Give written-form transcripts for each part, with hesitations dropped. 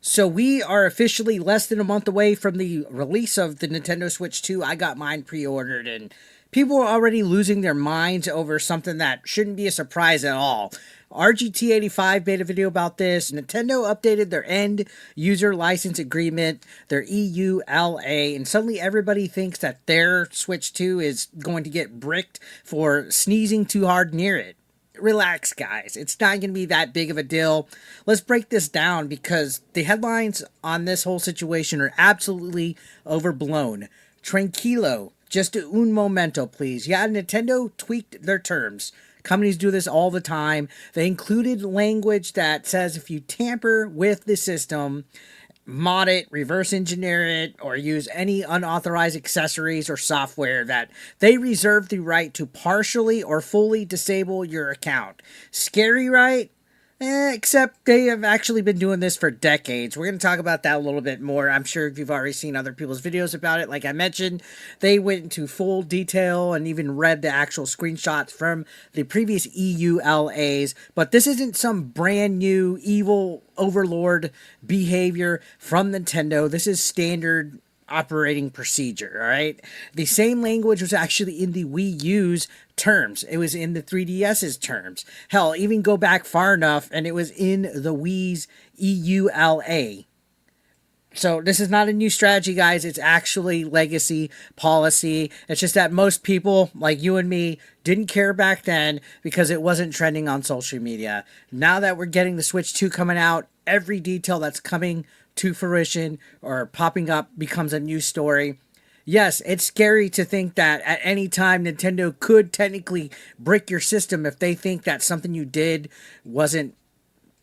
So we are officially less than a month away from the release of the Nintendo Switch 2. I got mine pre-ordered and people are already losing their minds over something that shouldn't be a surprise at all. RGT85 made a video about this. Nintendo updated their end user license agreement, their EULA, and suddenly everybody thinks that their Switch 2 is going to get bricked for sneezing too hard near it. Relax, guys. It's not going to be that big of a deal. Let's break this down because the headlines on this whole situation are absolutely overblown. Tranquilo. Just un momento, please. Yeah, Nintendo tweaked their terms. Companies do this all the time. They included language that says if you tamper with the system, mod it, reverse engineer it, or use any unauthorized accessories or software, that they reserve the right to partially or fully disable your account. Scary, right? Except they have actually been doing this for decades. We're going to talk about that a little bit more. I'm sure you've already seen other people's videos about it. Like I mentioned, they went into full detail and even read the actual screenshots from the previous EULAs. But this isn't some brand new evil overlord behavior from Nintendo. This is standard operating procedure, all right? The same language was actually in the Wii U's terms. It was in the 3DS's terms. Hell, even go back far enough and it was in the Wii's EULA. So this is not a new strategy, guys. It's actually legacy policy. It's just that most people, like you and me, didn't care back then because it wasn't trending on social media. Now that we're getting the Switch 2 coming out, every detail that's coming to fruition or popping up becomes a new story. Yes, it's scary to think that at any time Nintendo could technically brick your system if they think that something you did wasn't,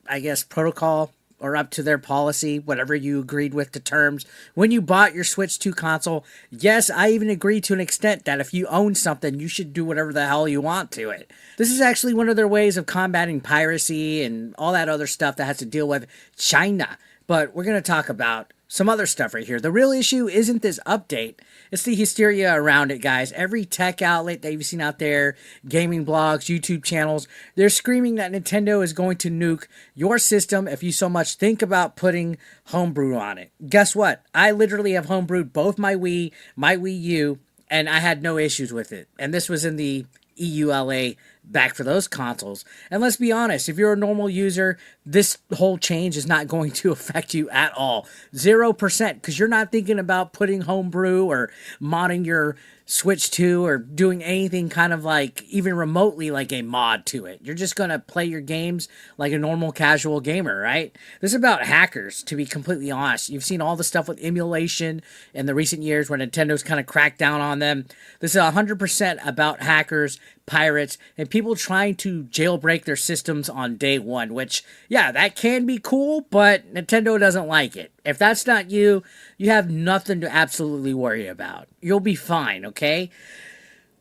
I guess, protocol or up to their policy, whatever you agreed with the terms. When you bought your Switch 2 console, yes, I even agree to an extent that if you own something, you should do whatever the hell you want to it. This is actually one of their ways of combating piracy and all that other stuff that has to deal with China. But we're going to talk about some other stuff right here. The real issue isn't this update. It's the hysteria around it, guys. Every tech outlet that you've seen out there, gaming blogs, YouTube channels, they're screaming that Nintendo is going to nuke your system if you so much think about putting homebrew on it. Guess what? I literally have homebrewed both my Wii, my Wii U, and I had no issues with it. And this was in the EULA back for those consoles. And let's be honest, if you're a normal user, this whole change is not going to affect you at all. 0%, because you're not thinking about putting homebrew or modding your Switch 2 or doing anything kind of like even remotely like a mod to it. You're just going to play your games like a normal casual gamer, right? This is about hackers, to be completely honest. You've seen all the stuff with emulation in the recent years where Nintendo's kind of cracked down on them. This is 100% about hackers, pirates, and people trying to jailbreak their systems on day one, which, yeah, that can be cool, but Nintendo doesn't like it. If that's not you, you have nothing to absolutely worry about. You'll be fine, okay?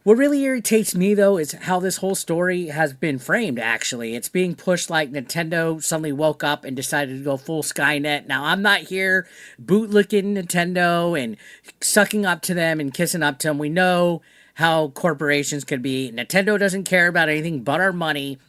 What really irritates me, though, is how this whole story has been framed, actually. It's being pushed like Nintendo suddenly woke up and decided to go full Skynet. Now, I'm not here bootlicking Nintendo and sucking up to them and kissing up to them. We know how corporations can be. Nintendo doesn't care about anything but our money.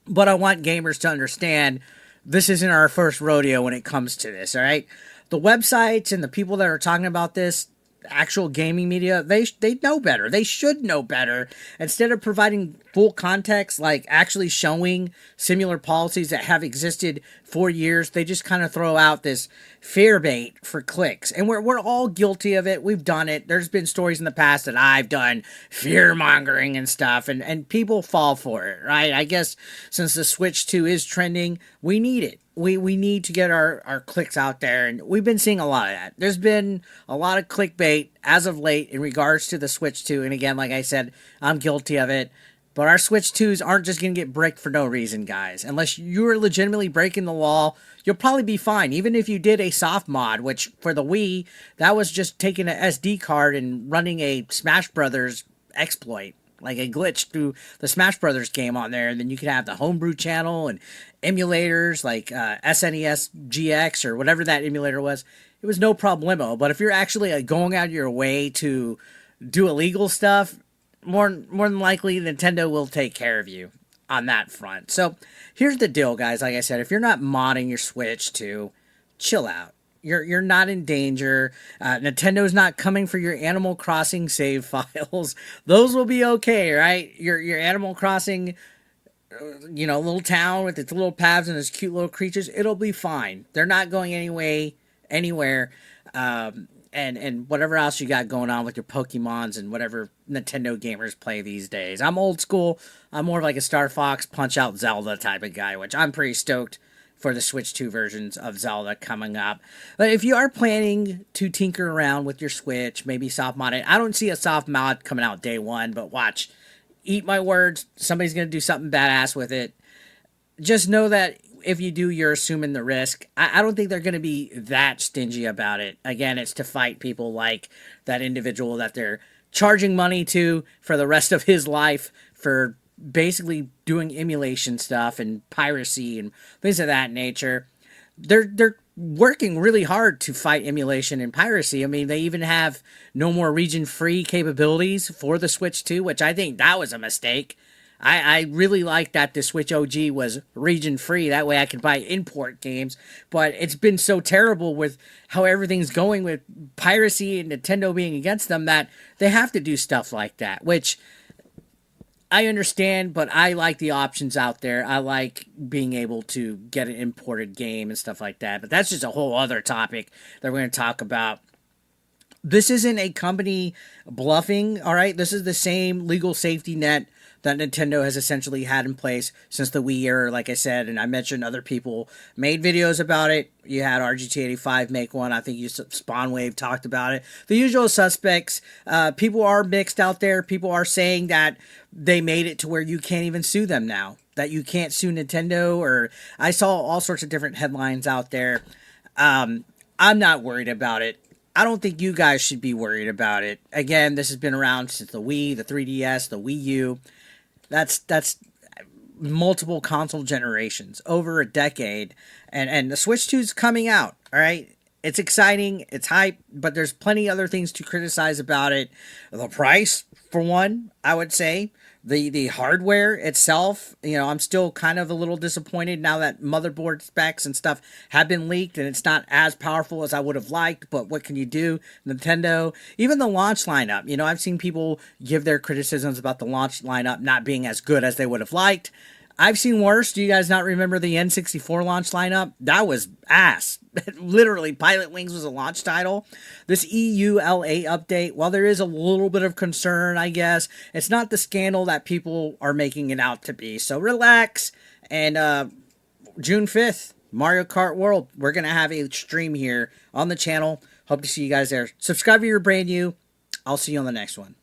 But I want gamers to understand this isn't our first rodeo when it comes to this, all right? The websites and the people that are talking about this, actual gaming media, they know better. They should know better. Instead of providing full context, like actually showing similar policies that have existed for years, they just kind of throw out this fear bait for clicks. And we're all guilty of it. We've done it. There's been stories in the past that I've done fear mongering and stuff, and people fall for it, right? I guess since the Switch 2 is trending, we need it. We need to get our clicks out there, and we've been seeing a lot of that. There's been a lot of clickbait as of late in regards to the Switch 2, and again, like I said, I'm guilty of it. But our Switch 2s aren't just going to get bricked for no reason, guys. Unless you're legitimately breaking the law, you'll probably be fine. Even if you did a soft mod, which for the Wii, that was just taking an SD card and running a Smash Brothers exploit, like a glitch through the Smash Brothers game on there, and then you could have the homebrew channel and emulators like SNES GX or whatever that emulator was. It was no problemo. But if you're actually going out of your way to do illegal stuff, more than likely Nintendo will take care of you on that front. So here's the deal, guys. Like I said, if you're not modding your Switch 2, chill out. You're not in danger. Nintendo's not coming for your Animal Crossing save files. Those will be okay, right? Your Animal Crossing, little town with its little paths and its cute little creatures. It'll be fine. They're not going anywhere. And whatever else you got going on with your Pokemons and whatever Nintendo gamers play these days. I'm old school. I'm more of like a Star Fox, Punch Out Zelda type of guy, which I'm pretty stoked for the Switch 2 versions of Zelda coming up. But if you are planning to tinker around with your Switch, maybe soft mod it. I don't see a soft mod coming out day one, but watch. Eat my words. Somebody's going to do something badass with it. Just know that if you do, you're assuming the risk. I don't think they're going to be that stingy about it. Again, it's to fight people like that individual that they're charging money to for the rest of his life for basically doing emulation stuff and piracy and things of that nature. They're working really hard to fight emulation and piracy. I mean, they even have no more region-free capabilities for the Switch 2, which I think that was a mistake. I really like that the Switch OG was region-free. That way I could buy import games. But it's been so terrible with how everything's going with piracy and Nintendo being against them that they have to do stuff like that, which I understand, but I like the options out there. I like being able to get an imported game and stuff like that. But that's just a whole other topic that we're going to talk about. This isn't a company bluffing, all right? This is the same legal safety net that Nintendo has essentially had in place since the Wii era, like I said, and I mentioned other people made videos about it. You had RGT85 make one. I think you Spawnwave talked about it. The usual suspects. People are mixed out there. People are saying that they made it to where you can't even sue them now, that you can't sue Nintendo, or I saw all sorts of different headlines out there. I'm not worried about it. I don't think you guys should be worried about it. Again, this has been around since the Wii, the 3DS, the Wii U. That's multiple console generations, over a decade, and the Switch 2 is coming out, all right? It's exciting, it's hype, but there's plenty other things to criticize about it. The price, for one, I would say. The hardware itself, I'm still kind of a little disappointed now that motherboard specs and stuff have been leaked and it's not as powerful as I would have liked, but what can you do? Nintendo, even the launch lineup, I've seen people give their criticisms about the launch lineup not being as good as they would have liked. I've seen worse. Do you guys not remember the N64 launch lineup? That was ass. Literally, Pilot Wings was a launch title. This EULA update, while there is a little bit of concern, I guess, it's not the scandal that people are making it out to be. So relax. And June 5th, Mario Kart World. We're going to have a stream here on the channel. Hope to see you guys there. Subscribe if you're brand new. I'll see you on the next one.